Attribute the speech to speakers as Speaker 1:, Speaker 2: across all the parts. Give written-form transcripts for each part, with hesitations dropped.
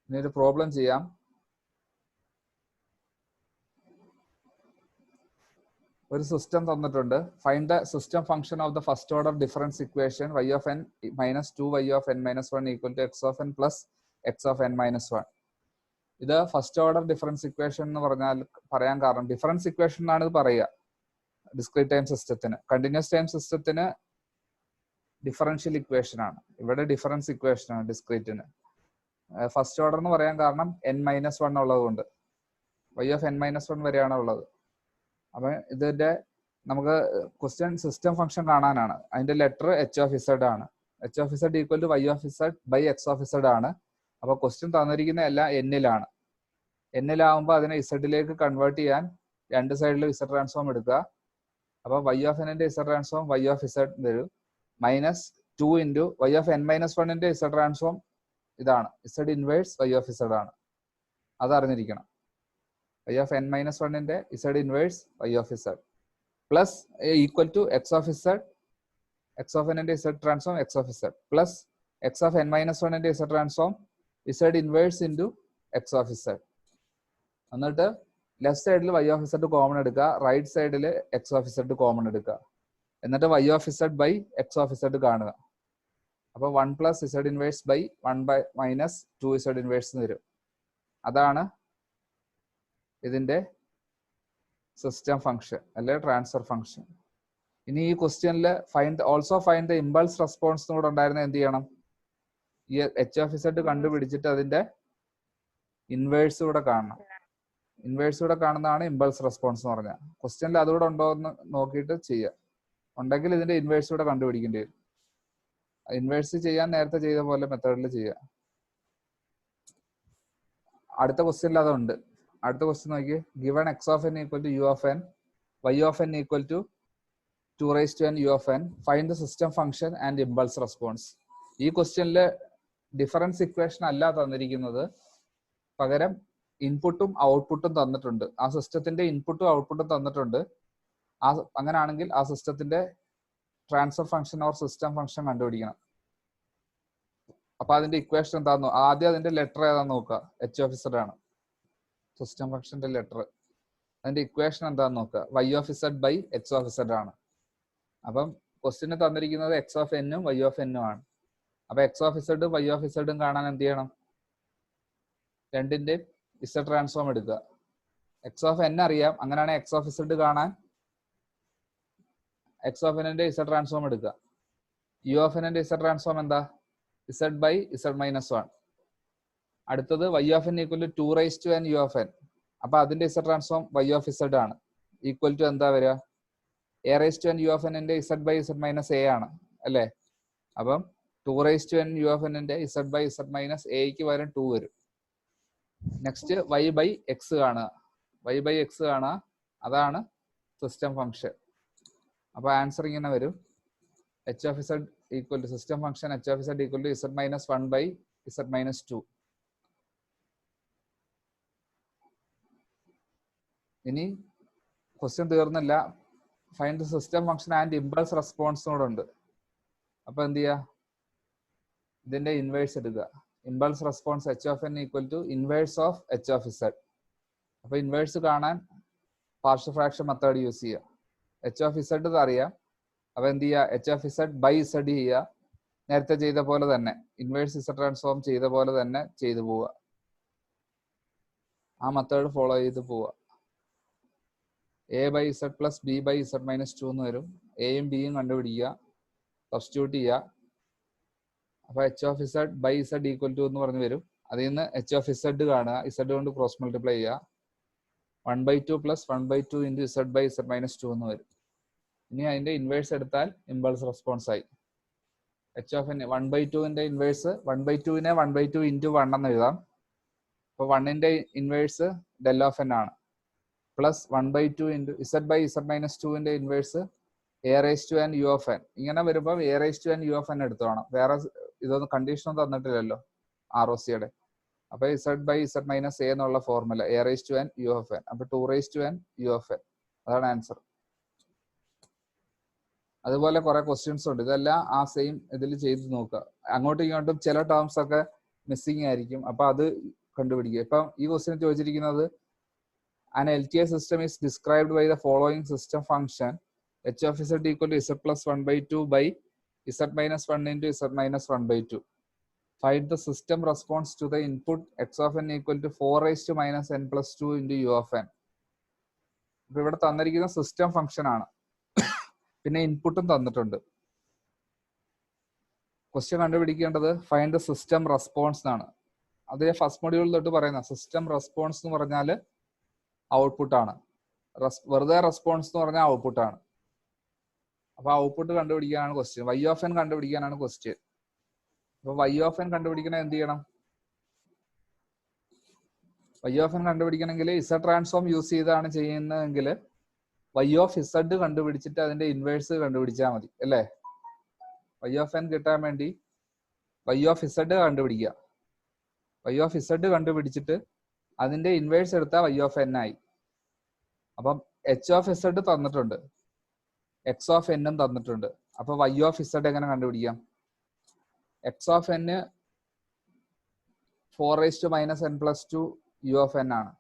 Speaker 1: ഇനി ഒരു പ്രോബ്ലം ചെയ്യാം. ഒരു സിസ്റ്റം തന്നിട്ടുണ്ട്. Find the system function of the first order difference equation y of n minus 2y of n minus 1 equal to x of n plus x of n minus 1. ഇത് first order difference equation എന്ന് പറയാൻ കാരണം difference equation എന്നാണ് ഇത് പറയുക discrete time സിസ്റ്റത്തിന്. Continuous time സിസ്റ്റത്തിന് differential equation ആണ്. ഇവിടെ ഡിഫറൻസ് ഇക്വേഷൻ ആണ് ഡിസ്ക്രീറ്റിന്. ഫസ്റ്റ് ഓർഡർ എന്ന് പറയാൻ കാരണം n-1 ഉള്ളത് കൊണ്ട് y of n-1 വരെയാണ് ഉള്ളത്. അപ്പൊ ഇതിന്റെ നമുക്ക് ക്വസ്റ്റ്യൻ സിസ്റ്റം ഫംഗ്ഷൻ കാണാനാണ്. അതിന്റെ ലെറ്റർ h of z ആണ്. h of z equal to y of z by x of z ആണ്. അപ്പൊ ക്വസ്റ്റ്യൻ തന്നിരിക്കുന്ന എല്ലാം n-ലാണ്. n-ലാവുമ്പോൾ അതിനെ z-ലേക്ക് കൺവേർട്ട് ചെയ്യാൻ രണ്ട് സൈഡിലും z ട്രാൻസ്ഫോം എടുക്കുക. അപ്പൊ y of n-ന്റെ z transform y of z വരും. മൈനസ് 2 ഇൻറ്റു y of n-1ന്റെ z ട്രാൻസ്ഫോം ഇതാണ് z inverse y of z ആണ്. അതറിഞ്ഞിരിക്കണം. y of n-1ന്റെ z inverse y of z plus equal to x of z, x of n-ന്റെ z transform x of z plus x of n-1ന്റെ z transform z inverse into x of z. എന്നിട്ട് left സൈഡിൽ y of z common എടുക്കുക, right സൈഡിൽ x of z common എടുക്കുക. എന്നിട്ട് y of z by x of z കാണുക. അപ്പൊ 1 plus z inverse by 1 by minus 2z inverse വരും. അതാണ് ഇതിന്റെ സിസ്റ്റം ഫംഗ്ഷൻ അല്ലെ ട്രാൻസ്ഫർ ഫംഗ്ഷൻ. ഇനി ഈ ക്വസ്റ്റ്യനിൽ also find the impulse response കൂടെ ഉണ്ടായിരുന്ന എന്ത് ചെയ്യണം? ഈ h of z കണ്ടുപിടിച്ചിട്ട് അതിന്റെ ഇൻവേഴ്സ് കൂടെ കാണണം. ഇൻവേഴ്സ് കൂടെ കാണുന്നതാണ് ഇമ്പൾസ് റെസ്പോൺസ് എന്ന് പറഞ്ഞാൽ. ക്വസ്റ്റ്യനിൽ അതുകൂടെ ഉണ്ടോ എന്ന് നോക്കിയിട്ട് ചെയ്യുക. ഉണ്ടെങ്കിൽ ഇതിന്റെ ഇൻവേഴ്സ് കൂടെ കണ്ടുപിടിക്കേണ്ടി വരും. ഇൻവേഴ്സ് ചെയ്യാൻ നേരത്തെ ചെയ്ത പോലെ മെത്തേഡിൽ ചെയ്യുക. അടുത്ത ക്വസ്റ്റ്യനിൽ അതുണ്ട്. അടുത്ത ക്വസ്റ്റ്യൻ നോക്കി, given x of N equal to U of n, y of N equal to 2n u of n, find the system function and impulse response. ഈ ക്വസ്റ്റ്യനിൽ ഡിഫറൻസ് ഇക്വേഷൻ അല്ല തന്നിരിക്കുന്നത്, പകരം ഇൻപുട്ടും ഔട്ട്പുട്ടും തന്നിട്ടുണ്ട്. ആ സിസ്റ്റത്തിന്റെ ഇൻപുട്ടും ഔട്ട്പുട്ടും തന്നിട്ടുണ്ട്. അങ്ങനെയാണെങ്കിൽ ആ സിസ്റ്റത്തിന്റെ transfer function or system function കണ്ടുപിടിക്കണം. അപ്പൊ അതിന്റെ ഇക്വേഷൻ എന്താന്ന് ആദ്യം അതിന്റെ ലെറ്റർ ഏതാന്ന് നോക്കുക. h of z ആണ് സിസ്റ്റം ഫംഗ്ഷന്റെ ലെറ്റർ. അതിന്റെ ഇക്വേഷൻ എന്താന്ന് നോക്കുക. y of z by x of z ആണ്. അപ്പം ക്വസ്റ്റ്യന് തന്നിരിക്കുന്നത് x of n ഉം y of n ഉം ആണ്. അപ്പൊ x of z y of z കാണാൻ എന്ത് ചെയ്യണം? രണ്ടിന്റെയും z ട്രാൻസ്ഫോം എടുക്കുക. x of n അറിയാം, അങ്ങനെയാണെങ്കിൽ x of z കാണാൻ x of n-ന്റെ z ട്രാൻസ്ഫോം എടുക്കുക. u of n-ന്റെ z ട്രാൻസ്ഫോം എന്താ? z by z minus 1. അടുത്തത് y of n equal to 2n u of n. അപ്പൊ അതിന്റെ z transform y of z ആണ്. ഈക്വൽ ടു എന്താ വരിക? a(n) u of n-ന്റെ z by z minus a ആണ് അല്ലേ? അപ്പം 2n u of n-ന്റെ z ബൈ z മൈനസ് എക്ക് പകരം 2 വരും. നെക്സ്റ്റ് y ബൈ എക്സ് കാണുക. y ബൈ എക്സ് കാണുക, അതാണ് സിസ്റ്റം ഫംഗ്ഷൻ. അപ്പൊ ആൻസർ ഇങ്ങനെ വരും. h of z equal to system function h of z equal to z minus 1 by z minus 2. ഇനി ക്വസ്റ്റ്യൻ തീർന്നില്ല. Find the system function and impulse response കൂടെ ഉണ്ട്. അപ്പൊ എന്ത് ചെയ്യുക? ഇതിന്റെ ഇൻവേഴ്സ് എടുക്കുക. Impulse response h of n equal to inverse of h of z. അപ്പൊ ഇൻവേഴ്സ് കാണാൻ പാർഷ്യൽ ഫ്രാക്ഷൻ മെത്തേഡ് യൂസ് ചെയ്യുക. h of z അറിയാം. അപ്പൊ എന്ത് ചെയ്യുക? h of z by z ചെയ്യുക. നേരത്തെ ചെയ്ത പോലെ തന്നെ ഇൻവേഴ്സ് z ട്രാൻസ്ഫോം ചെയ്ത പോലെ തന്നെ ചെയ്തു പോവുക. ആ മെത്തേഡ് ഫോളോ ചെയ്ത് പോവുക. a by z plus b by z minus 2 എന്ന് വരും. എയും ബിയും കണ്ടുപിടിക്കുക, സബ്സ്റ്റിറ്റ്യൂട്ട് ചെയ്യുക. അപ്പൊ h of z by z equal to എന്ന് പറഞ്ഞു വരും. അതിൽ നിന്ന് h of z കാണുക, z കൊണ്ട് ക്രോസ് മൾട്ടിപ്ലൈ ചെയ്യുക. 1/2 plus 1/2 into z by z minus 2 എന്ന് വരും. ഇനി അതിന്റെ ഇൻവേഴ്സ് എടുത്താൽ ഇമ്പൾസ് റെസ്പോൺസ് ആയി. h of n 1/2ന്റെ ഇൻവേഴ്സ് 1/2നെ 1/2 ഇൻറ്റു 1 എന്ന് എഴുതാം. അപ്പൊ 1ന്റെ ഇൻവേഴ്സ് del of n ആണ്. Plus 1/2 into z by z minus 2ന്റെ inverse a(n) u of n. ഇങ്ങനെ വരുമ്പോൾ a(n) u of n എടുത്തോണം. വേറെ ഇതൊന്നും കണ്ടീഷൻ തന്നിട്ടില്ലല്ലോ ROC-യുടെ. അപ്പൊ z by z minus a എന്നുള്ള formula a(n) u of n. അപ്പൊ 2(n) u of n. അതാണ് ആൻസർ. അതുപോലെ കുറെ ക്വസ്റ്റ്യൻസ് ഉണ്ട്. ഇതെല്ലാം ആ സെയിം ഇതിൽ ചെയ്ത് നോക്കുക. അങ്ങോട്ടും ഇങ്ങോട്ടും ചില ടേംസ് ഒക്കെ മിസ്സിങ് ആയിരിക്കും. അപ്പൊ അത് കണ്ടുപിടിക്കുക. ഇപ്പം ഈ ക്വസ്റ്റ്യൻ ചോദിച്ചിരിക്കുന്നത് an LTI system is described by the following system function h of z equal to z plus 1 by 2 by z minus 1 into z minus 1 by 2. Find the system response to the input x of n equal to 4 raised to minus n plus 2 into u of n. ഇപ്പൊ ഇവിടെ തന്നിരിക്കുന്ന system function ആണ്, പിന്നെ ഇൻപുട്ടും തന്നിട്ടുണ്ട്. Question കണ്ടുപിടിക്കേണ്ടത് find the system response എന്നാണ്. അത് ഫസ്റ്റ് മൊഡ്യൂളിൽ തൊട്ട് പറയുന്ന സിസ്റ്റം റെസ്പോൺസ് എന്ന് പറഞ്ഞാൽ ഔട്ട്പുട്ട് ആണ്. വെറുതെ റെസ്പോൺസ് എന്ന് പറഞ്ഞാൽ ഔട്ട്പുട്ട് ആണ്. അപ്പൊ ഔട്ട്പുട്ട് കണ്ടുപിടിക്കാനാണ് ക്വസ്റ്റ്യൻ. വൈ ഓഫ് എൻ കണ്ടുപിടിക്കാനാണ് ക്വസ്റ്റ്യൻ. അപ്പൊ വൈ ഓഫ് എൻ കണ്ടുപിടിക്കണേ എന്ത് ചെയ്യണം? വൈ ഓഫ് എൻ കണ്ടുപിടിക്കണമെങ്കിൽ ഇസഡ് ട്രാൻസ്ഫോം യൂസ് ചെയ്താണ് ചെയ്യുന്നതെങ്കിൽ വൈ ഓഫ് ഇസഡ് കണ്ടുപിടിച്ചിട്ട് അതിന്റെ ഇൻവേഴ്സ് കണ്ടുപിടിച്ചാൽ മതി അല്ലേ? വൈ ഓഫ് എൻ കിട്ടാൻ വേണ്ടി വൈ ഓഫ് ഇസഡ് കണ്ടുപിടിക്കുക. വൈ ഓഫ് ഇസഡ് കണ്ടുപിടിച്ചിട്ട് അതിന്റെ ഇൻവേഴ്സ് എടുത്താൽ വൈ ഓഫ് എൻ ആയി. അപ്പം എച്ച് ഓഫ് ഇസഡ് തന്നിട്ടുണ്ട്, എക്സ് ഓഫ് എന്നും തന്നിട്ടുണ്ട്. അപ്പൊ വൈ ഓഫ് ഇസഡ് എങ്ങനെ കണ്ടുപിടിക്കാം? X of N 4 raised to minus n plus 2 u of n ആണ്.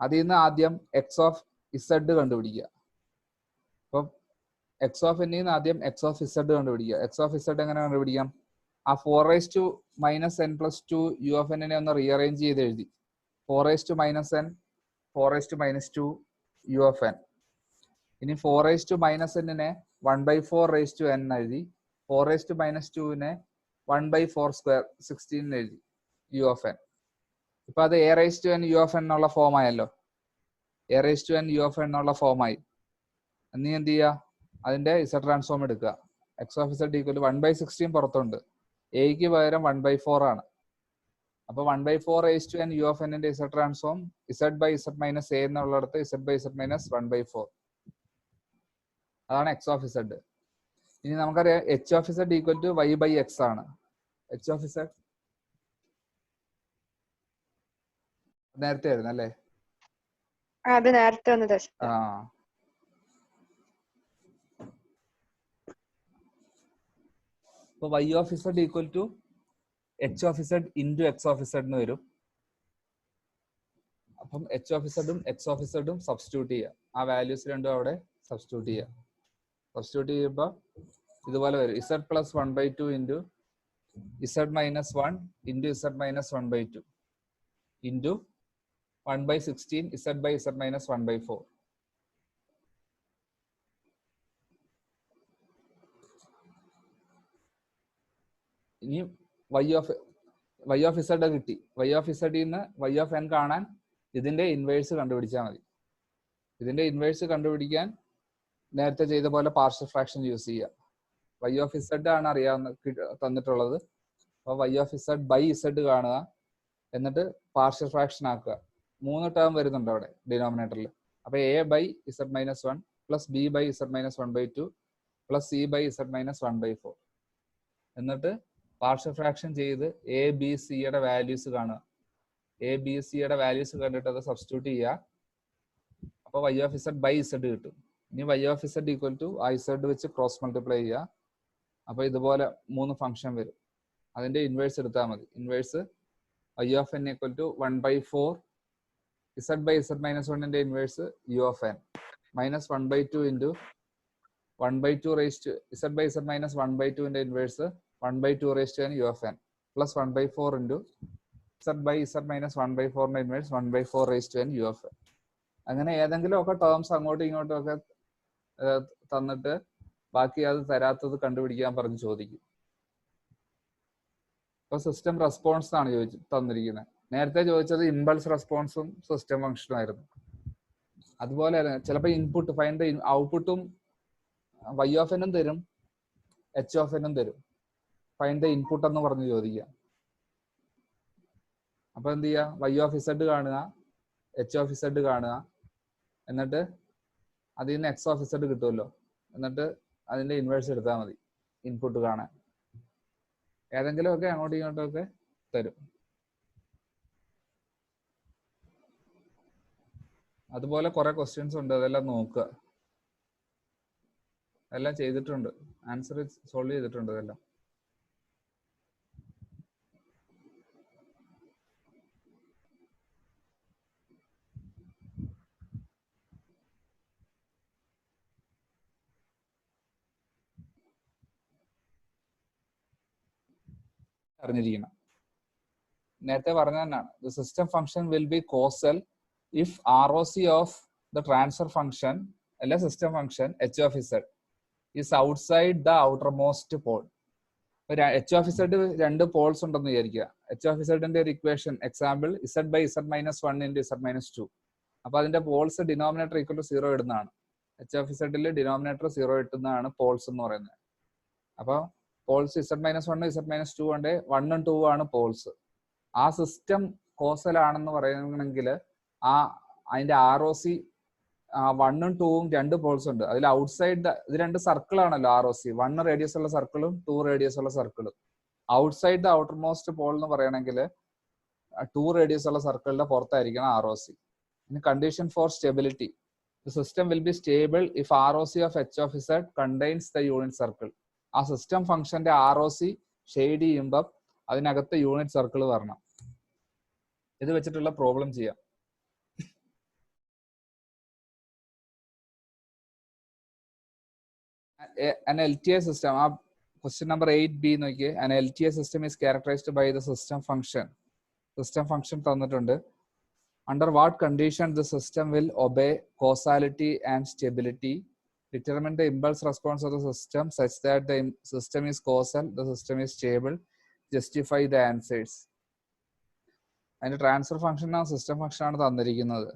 Speaker 1: അതിൽ നിന്ന് ആദ്യം എക്സ് ഓഫ് ഇസഡ് കണ്ടുപിടിക്കുക. അപ്പം എക്സ് ഓഫ് എന്നിൽ നിന്ന് ആദ്യം എക്സ് ഓഫ് ഇസഡ് കണ്ടുപിടിക്കുക. എക്സ് ഓഫ് ഇസഡ് എങ്ങനെ കണ്ടുപിടിക്കാം? ആ 4 raised to minus n plus 2 u of n നെ ഒന്ന് റീഅറേഞ്ച് ചെയ്ത് എഴുതി. 4 raised to minus n, 4 raised to minus 2 u of n. ഇനി 4 raised to minus n നെ 1/4 raised to n എഴുതി. 4 raised to minus 2 നെ 1/4 square 16 എഴുതി u of n. ഇപ്പൊ അത് a raised to n u of n എന്നുള്ള form ആയല്ലോ. a raised to n u of n എന്നുള്ള ഫോം ആയി. നീ എന്ത് ചെയ്യുക? അതിന്റെ ഇസഡ് ട്രാൻസ്ഫോം എടുക്കുക. എക്സ് ഓഫ് ഇസഡ് ഈക്വൽ 1/16 പുറത്തുണ്ട്, എക്ക് പകരം 1/4 ആണ്. അപ്പൊ 1/4 raised to n u of n ന്റെ Z transform Z by Z minus A എന്നുള്ളിടത്ത് ഇസഡ് ബൈ ഇസഡ് മൈനസ് 1/4. അതാണ് എക്സ് ഓഫ് ഇസഡ്. ഇനി നമുക്കറിയാം H of Z equal to Y by X ആണ്. എച്ച് ഓഫ് ഇസഡ് നേരത്തെ ആയിരുന്നു അല്ലേ?
Speaker 2: അത് നേരത്തെ വന്നത്.
Speaker 1: ആ, അപ്പൊ Y of Z equal to H of Z into X of Z എന്ന് വരും. അപ്പം എച്ച് ഓഫ് ഇസഡും എക്സ് ഓഫ് ഇസഡും സബ്സ്റ്റിറ്റ്യൂട്ട് ചെയ്യുക. ആ വാല്യൂസ് രണ്ടും അവിടെ സബ്സ്റ്റിറ്റ്യൂട്ട് ചെയ്യുക. സബ്സ്റ്റിറ്റ്യൂട്ട് ചെയ്യുമ്പോൾ ഇതുപോലെ വരും. Z plus 1/2 into z minus 1 into z minus 1/2 into 1/16 z by Z minus 1/4. ഇനി വൈ ഓഫ് ഇസഡ് കിട്ടി. വൈ ഓഫ് ഇസഡിൽ നിന്ന് വൈ ഓഫ് എൻ കാണാൻ ഇതിന്റെ ഇൻവേഴ്സ് കണ്ടുപിടിച്ചാൽ മതി. ഇതിന്റെ ഇൻവേഴ്സ് കണ്ടുപിടിക്കാൻ നേരത്തെ ചെയ്ത പോലെ പാർഷ്യൽ ഫ്രാക്ഷൻ യൂസ് ചെയ്യുക. വൈ ഓഫ് ഇസഡ് ആണ് അറിയാവുന്ന തന്നിട്ടുള്ളത്. അപ്പോൾ y of Z by z കാണുക, എന്നിട്ട് പാർഷ്യൽ ഫ്രാക്ഷൻ ആക്കുക. 3 ടേം വരുന്നുണ്ട് അവിടെ ഡിനോമിനേറ്ററിൽ. അപ്പൊ A by Z minus 1 plus B by Z minus 1/2 plus C by Z minus 1/4. എന്നിട്ട് പാർഷ്യൽ ഫ്രാക്ഷൻ ചെയ്ത് എ ബി സിയുടെ വാല്യൂസ് കാണുക. എ ബി സിയുടെ വാല്യൂസ് കണ്ടിട്ട് അത് സബ്സ്റ്റിറ്റ്യൂട്ട് ചെയ്യുക. അപ്പൊ Y of Z by Z കിട്ടും. ഇനി Y of Z equal to ആ ഇസഡ് വെച്ച് ക്രോസ് മൾട്ടിപ്ലൈ ചെയ്യുക. അപ്പൊ ഇതുപോലെ 3 ഫംഗ്ഷൻ വരും. അതിന്റെ ഇൻവേഴ്സ് എടുത്താൽ മതി. Inverse Y of N equal to 1/4 Z by Z minus 1ന്റെ inverse U of N minus 1/2 into 1/2 raised Z by Z minus 1/2ന്റെ inverse 1/2 raised to U of N plus 1/4 into Z by Z minus 1/4ന്റെ inverse 1/4 raised to U of N. അങ്ങനെ ഏതെങ്കിലും ഒക്കെ terms അങ്ങോട്ടും ഇങ്ങോട്ടും ഒക്കെ തന്നിട്ട് ബാക്കി അത് തരാത്തത് കണ്ടുപിടിക്കാൻ പറഞ്ഞ് ചോദിക്കും. ഇപ്പൊ സിസ്റ്റം റെസ്പോൺസ് ആണ് തന്നിരിക്കുന്നത്. നേരത്തെ ചോദിച്ചത് ഇമ്പൾസ് റെസ്പോൺസും സിസ്റ്റം ഫംഗ്ഷനും ആയിരുന്നു. അതുപോലെ ചിലപ്പോൾ ഇൻപുട്ട് ഫൈൻഡ് ഔട്ട്പുട്ടും വൈ ഓഫ് എനും തരും, എച്ച് ഓഫ് എനും തരും. ഫൈൻഡ് ഇൻപുട്ട് എന്ന് പറഞ്ഞ് ചോദിക്കുക. അപ്പൊ എന്ത് ചെയ്യുക? വൈ ഓഫ് ഇസഡ് കാണുക, എച്ച് ഓഫ് ഇസഡ് കാണുക, എന്നിട്ട് അതിൽ നിന്ന് എക്സ് ഓഫ് ഇസഡ് കിട്ടുമല്ലോ, എന്നിട്ട് അതിന്റെ ഇൻവേഴ്സ് എടുത്താൽ മതി ഇൻപുട്ട് കാണാൻ. ഏതെങ്കിലും ഒക്കെ അങ്ങോട്ടും ഇങ്ങോട്ടും ഒക്കെ തരും. അതുപോലെ കുറെ ക്വസ്റ്റ്യൻസ് ഉണ്ട്, അതെല്ലാം നോക്കുക. എല്ലാം ചെയ്തിട്ടുണ്ട്, ആൻസർ സോൾവ് ചെയ്തിട്ടുണ്ട്. അതെല്ലാം അറിഞ്ഞിരിക്കണം. നേരത്തെ പറഞ്ഞ തന്നെയാണ്, the system function will be causal if ROC of the transfer function അല്ലെ system function h(z) is outside the outermost pole. h(z) രണ്ട് പോൾസ് ഉണ്ടെന്ന് വിചാരിക്കുക. h(z)ന്റെ ഒരു equation example z/z-1 into z-2. അപ്പൊ അതിന്റെ പോൾസ് ഡിനോമിനേറ്റർ ഈക്വൽ ടു 0 ഇടുന്നതാണ്. h(z)ല് denominator 0 ഇട്ടുന്നതാണ് Paul's എന്ന് പറയുന്നത്. അപ്പൊ പോൾസ് z-1 z-2 ഉണ്ട്, 1 ഉം 2 ആണ് പോൾസ്. ആ സിസ്റ്റം കോസൽ ആണെന്ന് പറയണമെങ്കിൽ അതിന്റെ ROC 1 ഉം 2 ഉം രണ്ട് പോൾസ് ഉണ്ട്. അതിൽ ഔട്ട്സൈഡ് ഇത് രണ്ട് സർക്കിൾ ആണല്ലോ ROC, 1 റേഡിയസ് ഉള്ള സർക്കിളും 2 റേഡിയസ് ഉള്ള സർക്കിളും. Outside the outermost pole എന്ന് പറയണമെങ്കിൽ 2 റേഡിയസ് ഉള്ള സർക്കിളിന്റെ പുറത്തായിരിക്കണം ROC. ഇനി condition for stability, the system will be stable if ROC of h(z) contains the unit circle. ആ സിസ്റ്റം ഫംഗ്ഷന്റെ ROC ഷെയ്ഡ് ചെയ്യുമ്പോൾ അതിനകത്ത് യൂണിറ്റ് സർക്കിൾ വരണം. ഇത് വെച്ചിട്ടുള്ള പ്രോബ്ലം ചെയ്യാം. An LTI system, question number 8B നോക്കിയേ. An LTI system is characterized by the system function. System function തന്നിട്ടുണ്ട്. Under what condition the system will obey causality and stability? Determine the impulse response of the system such that the system is causal, the system is stable. Justify the answers. അതിന്റെ transfer function system function ആണ് തന്നിരിക്കുന്നത്.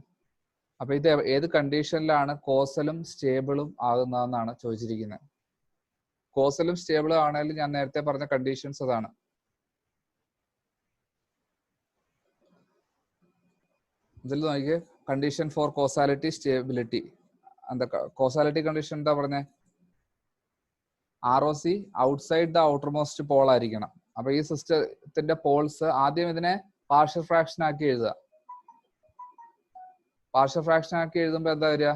Speaker 1: അപ്പൊ ഇത് ഏത് കണ്ടീഷനിലാണ് കോസലും സ്റ്റേബിളും ആകുന്നതെന്നാണ് ചോദിച്ചിരിക്കുന്നത്. കോസലും സ്റ്റേബിളും ആണെങ്കിലും ഞാൻ നേരത്തെ പറഞ്ഞ കണ്ടീഷൻസ് അതാണ്. ഇതിൽ നോക്കിയേ, കണ്ടീഷൻ ഫോർ കോസാലിറ്റി സ്റ്റേബിലിറ്റി. എന്താ കോസാലിറ്റി കണ്ടീഷൻ എന്താ പറഞ്ഞേ? ROC outside the outermost pole ആയിരിക്കണം. അപ്പൊ ഈ സിസ്റ്റത്തിന്റെ പോൾസ് ആദ്യം ഇതിനെ പാർഷ്യൽ ഫ്രാക്ഷൻ ആക്കി എഴുതുക. പാർഷ്യൽ ഫ്രാക്ഷൻ ആക്കി എഴുതുമ്പോ എന്താ വരിക?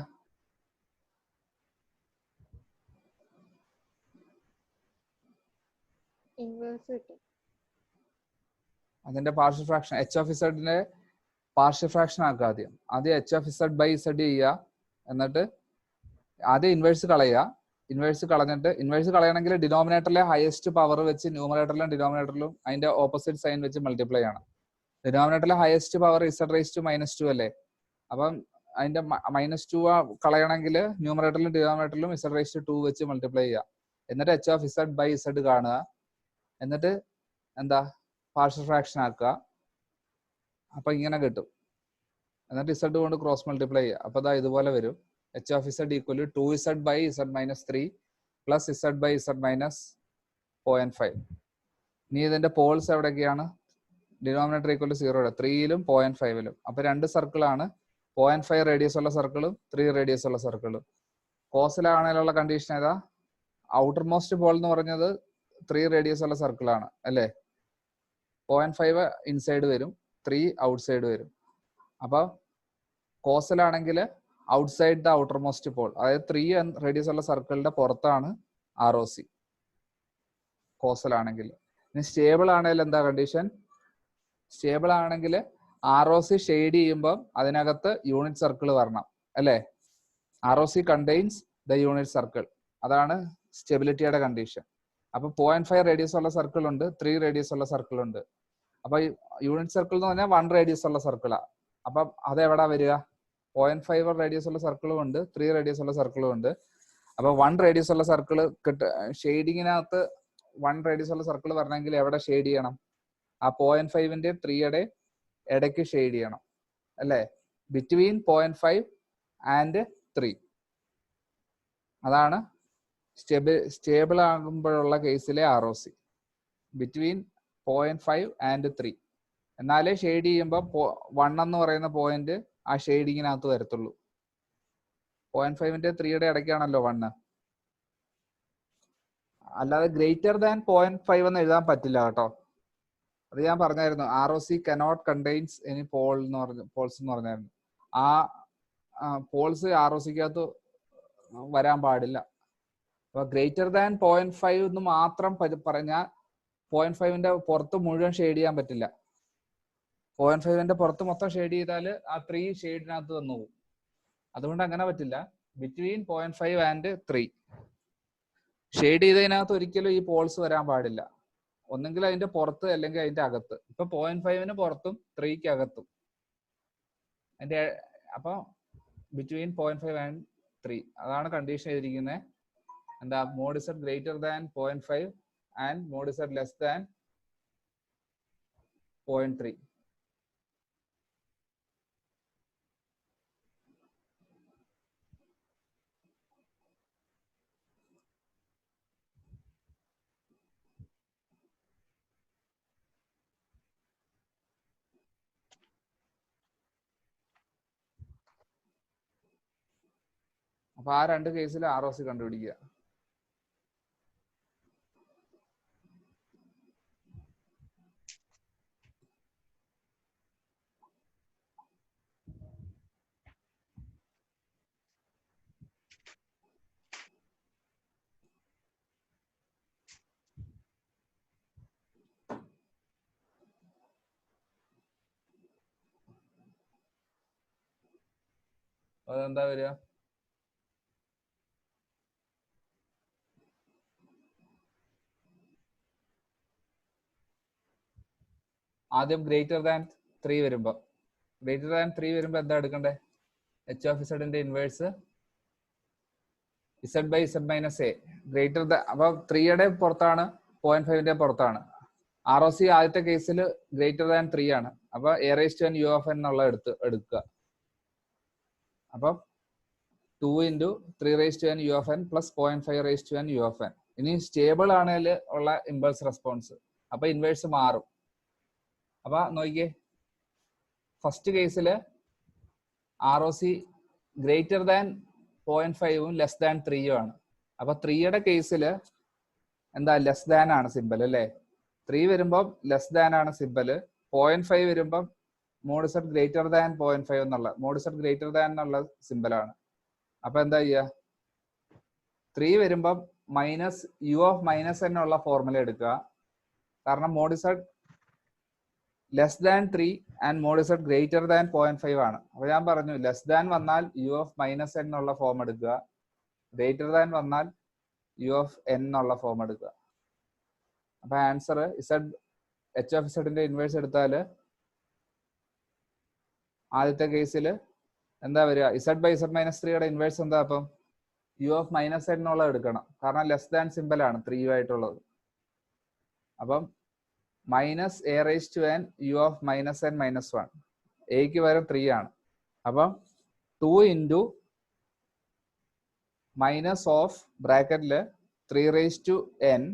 Speaker 1: അതിന്റെ പാർഷ്യൽ ഫ്രാക്ഷൻ h(z)ന്റെ പാർഷ്യൽ ഫ്രാക്ഷൻ ആക്കുക. ആദ്യം h(z/z) ചെയ്യുക, എന്നിട്ട് ആദ്യം ഇൻവേഴ്സ് കളയുക. ഇൻവേഴ്സ് കളയണമെങ്കിൽ ഡിനോമിനേറ്ററിലെ ഹയസ്റ്റ് പവർ വെച്ച് ന്യൂമറേറ്ററിലും ഡിനോമിനേറ്ററിലും അതിന്റെ ഓപ്പോസിറ്റ് സൈൻ വെച്ച് മൾട്ടിപ്ലൈ ചെയ്യണം. ഡിനോമിനേറ്ററിലെ ഹയസ്റ്റ് പവർ z⁻², അല്ലേ? അപ്പം അതിന്റെ -2 കളയണമെങ്കിൽ ന്യൂമറേറ്ററിലും ഡിനോമിനേറ്ററിലും z⁻² വെച്ച് മൾട്ടിപ്ലൈ ചെയ്യുക. എന്നിട്ട് h(z/z) കാണുക. എന്നിട്ട് എന്താ പാർഷ്യൽ ഫ്രാക്ഷൻ ആക്കുക. അപ്പൊ ഇങ്ങനെ കിട്ടും. എന്നിട്ട് z കൊണ്ട് ക്രോസ് മൾട്ടിപ്ലൈ ചെയ്യുക. അപ്പൊ ഇതാ ഇതുപോലെ വരും. h(z) = 2z/z-3 plus z/z-0.5. ഇനി ഇതിന്റെ പോൾസ് എവിടെയൊക്കെയാണ്? ഡിനോമിനേറ്റർ = 0, 3ലും 0.5ലും. അപ്പൊ രണ്ട് സർക്കിളാണ്, 0.5 റേഡിയസ് ഉള്ള സർക്കിളും 3 റേഡിയസ് ഉള്ള സർക്കിളും. കോസലാണേലുള്ള കണ്ടീഷൻ ഏതാ? ഔട്ടർ മോസ്റ്റ് പോൾ എന്ന് പറഞ്ഞത് 3 റേഡിയസ് ഉള്ള സർക്കിളാണ്, അല്ലേ? 0.5 ഇൻസൈഡ് വരും, 3 ഔട്ട്സൈഡ് വരും. അപ്പൊ കോസലാണെങ്കിൽ outside the outermost pole, അതായത് 3 റേഡിയസ് ഉള്ള സർക്കിളിന്റെ പുറത്താണ് ROC കോസൽ ആണെങ്കിൽ. ഇനി സ്റ്റേബിൾ ആണെങ്കിൽ എന്താ കണ്ടീഷൻ? സ്റ്റേബിൾ ആണെങ്കിൽ ROC ഷെയ്ഡ് ചെയ്യുമ്പോൾ അതിനകത്ത് യൂണിറ്റ് സർക്കിൾ വരണം, അല്ലേ? ROC contains the unit circle. അതാണ് സ്റ്റെബിലിറ്റിയുടെ കണ്ടീഷൻ. അപ്പൊ 0.5 റേഡിയസ് ഉള്ള സർക്കിൾ ഉണ്ട്, 3 റേഡിയസ് ഉള്ള സർക്കിൾ ഉണ്ട്. അപ്പൊ യൂണിറ്റ് സർക്കിൾ എന്ന് പറഞ്ഞാൽ 1 റേഡിയസ് ഉള്ള സർക്കിളാ. അപ്പൊ അതെവിടാ വരിക? 0.5 റേഡിയസ് ഉള്ള സർക്കിളും ഉണ്ട്, 3 റേഡിയസ് ഉള്ള സർക്കിളും ഉണ്ട്. അപ്പൊ 1 റേഡിയസ് ഉള്ള സർക്കിൾ ഷെയ്ഡിങ്ങിനകത്ത് 1 റേഡിയസ് ഉള്ള സർക്കിൾ വരണമെങ്കിൽ എവിടെ ഷെയ്ഡ് ചെയ്യണം? ആ 0.5ന്റെ 3യുടെ ഇടയ്ക്ക് ഷെയ്ഡ് ചെയ്യണം, അല്ലേ? Between 0.5 and 3. അതാണ് സ്റ്റേബിൾ ആകുമ്പോഴുള്ള കേസിലെ ROC, ബിറ്റ്വീൻ 0.5 ആൻഡ് 3. എന്നാലേ ഷെയ്ഡ് ചെയ്യുമ്പോൾ 1 എന്ന് പറയുന്ന പോയിന്റ് ആ ഷെയ്ഡിങ്ങിനകത്ത് വരത്തുള്ളൂ. 0.5ന്റെ 3യുടെ ഇടയ്ക്കാണല്ലോ 1. അല്ലാതെ ഗ്രേറ്റർ ദാൻ 0.5 എന്ന് എഴുതാൻ പറ്റില്ല കേട്ടോ. അത് ഞാൻ പറഞ്ഞായിരുന്നു. ROC cannot contains any poles എന്ന് പറഞ്ഞായിരുന്നു. ആ പോൾസ് ROCക്കകത്ത് വരാൻ പാടില്ല. അപ്പൊ ഗ്രേറ്റർ ദാൻ 0.5 എന്ന് മാത്രം പറഞ്ഞാൽ 0.5ന്റെ പുറത്ത് മുഴുവൻ ഷെയ്ഡ് ചെയ്യാൻ പറ്റില്ല. 0.5ന്റെ പുറത്ത് മൊത്തം ഷെയ്ഡ് ചെയ്താൽ ആ 3 ഷെയ്ഡിനകത്ത് വന്നു പോകും. അതുകൊണ്ട് അങ്ങനെ പറ്റില്ല. ബിറ്റ്വീൻ 0.5 ആൻഡ് 3 ഷെയ്ഡ് ചെയ്തതിനകത്ത് ഒരിക്കലും ഈ പോൾസ് വരാൻ പാടില്ല. ഒന്നെങ്കിൽ അതിന്റെ പുറത്ത് അല്ലെങ്കിൽ അതിന്റെ അകത്ത്. ഇപ്പൊ 0.5 പുറത്തും 3 അകത്തും. അതിന്റെ അപ്പൊ ബിറ്റ്വീൻ 0.5 ആൻഡ് 3 അതാണ് കണ്ടീഷൻ എഴുതിയിരിക്കുന്നത്. എന്താ mod Z greater than 0.5 and mod Z less than 0.3. അപ്പൊ ആ രണ്ട് കേസിൽ ROC കണ്ടുപിടിക്കുക. അതെന്താ വരിക? ആദ്യം ഗ്രേറ്റർ ദാൻ 3 വരുമ്പോ എന്താ എടുക്കണ്ടേ? എച്ച് ഓഫ് ഇസഡിന്റെ inverse Z by Z minus A. Greater than അപ്പൊ 3യുടെ പുറത്താണ് 0.5ന്റെ പുറത്താണ്. ROC ആദ്യത്തെ കേസിൽ ഗ്രേറ്റർ ദാൻ 3 ആണ്. അപ്പൊ a⁻n u of n എന്നുള്ള എടുക്കുക. അപ്പൊ 2 into 3⁻n u of n plus 0.5⁻n u of n. ഇനി സ്റ്റേബിൾ ആണെങ്കിൽ ഉള്ള ഇമ്പൾസ് റെസ്പോൺസ്. അപ്പൊ ഇൻവേഴ്സ് മാറും. അപ്പൊ നോക്കിയേ, ഫസ്റ്റ് കേസില് ROC ഗ്രേറ്റർ ദാൻ 0.5ഉം ലെസ് ദാൻ 3ഉം ആണ്. അപ്പൊ 3യുടെ കേസിൽ എന്താ ലെസ് ദാൻ ആണ് സിമ്പൽ അല്ലേ? 3 വരുമ്പം ലെസ് ദാൻ ആണ് സിമ്പല്. 0.5 വരുമ്പം മോഡ് ഇസഡ് ഗ്രേറ്റർ ദാൻ 0.5 എന്നുള്ള മോഡ് ഇസഡ് ഗ്രേറ്റർ ദാൻ എന്നുള്ള സിമ്പലാണ്. അപ്പൊ എന്താ ചെയ്യുക? 3 വരുമ്പം minus u of minus n ഉള്ള ഫോർമുല എടുക്കുക. കാരണം mod Z less than 3 and mod Z greater than 0.5 ആണ്. അപ്പൊ ഞാൻ പറഞ്ഞു ലെസ് ദാൻ വന്നാൽ u of മൈനസ് n ഉള്ള ഫോം എടുക്കുക, ഗ്രേറ്റർ ദാൻ വന്നാൽ u of n ഉള്ള ഫോം എടുക്കുക. അപ്പൊ ആൻസർ ഇസഡ് എച്ച് ഓഫ് ഇസഡിന്റെ ഇൻവേഴ്സ് എടുത്താൽ ആദ്യത്തെ കേസിൽ എന്താ വരിക? ഇസഡ് ബൈ ഇസഡ് മൈനസ് 3യുടെ ഇൻവേഴ്സ് എന്താ? അപ്പം u of മൈനസ് n ഉള്ളത് എടുക്കണം, കാരണം ലെസ് ദാൻ സിമ്പൽ ആണ് 3 ആയിട്ടുള്ളത്. അപ്പം minus a⁻n u of minus n minus 1. എക്ക് പകരം 3 ആണ്. അപ്പം 2 into മൈനസ് ഓഫ് ബ്രാക്കറ്റില് 3⁻n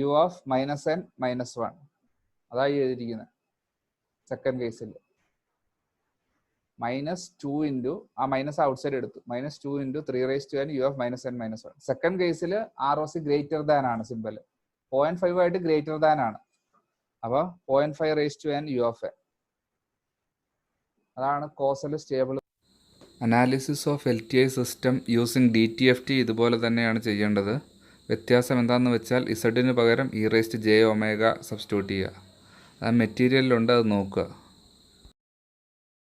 Speaker 1: u of minus n minus 1. അതായി എഴുതിയിരിക്കുന്നത് സെക്കൻഡ് കേസിൽ. -2 into ആ മൈനസ് ഔട്ട് സൈഡ് എടുത്തു. -2 into 3⁻n u of minus n minus 1. Second കേസിൽ ROC ഗ്രേറ്റർ ദാൻ ആണ് സിമ്പൽ. 0.5 ആയിട്ട് ഗ്രേറ്റർ ദാൻ ആണ്. അപ്പൊ 0.5⁻n u of n. അതാണ് causal stable. Analysis of LTI system using DTFT ഇതുപോലെ തന്നെയാണ് ചെയ്യേണ്ടത്. വ്യത്യാസം എന്താണെന്ന് വെച്ചാൽ ഇസഡിന് പകരം e⁻j⍵ സബ്സ്റ്റിറ്റ്യൂട്ട് ചെയ്യുക. അത് മെറ്റീരിയലിലുണ്ട്, അത് നോക്കുക.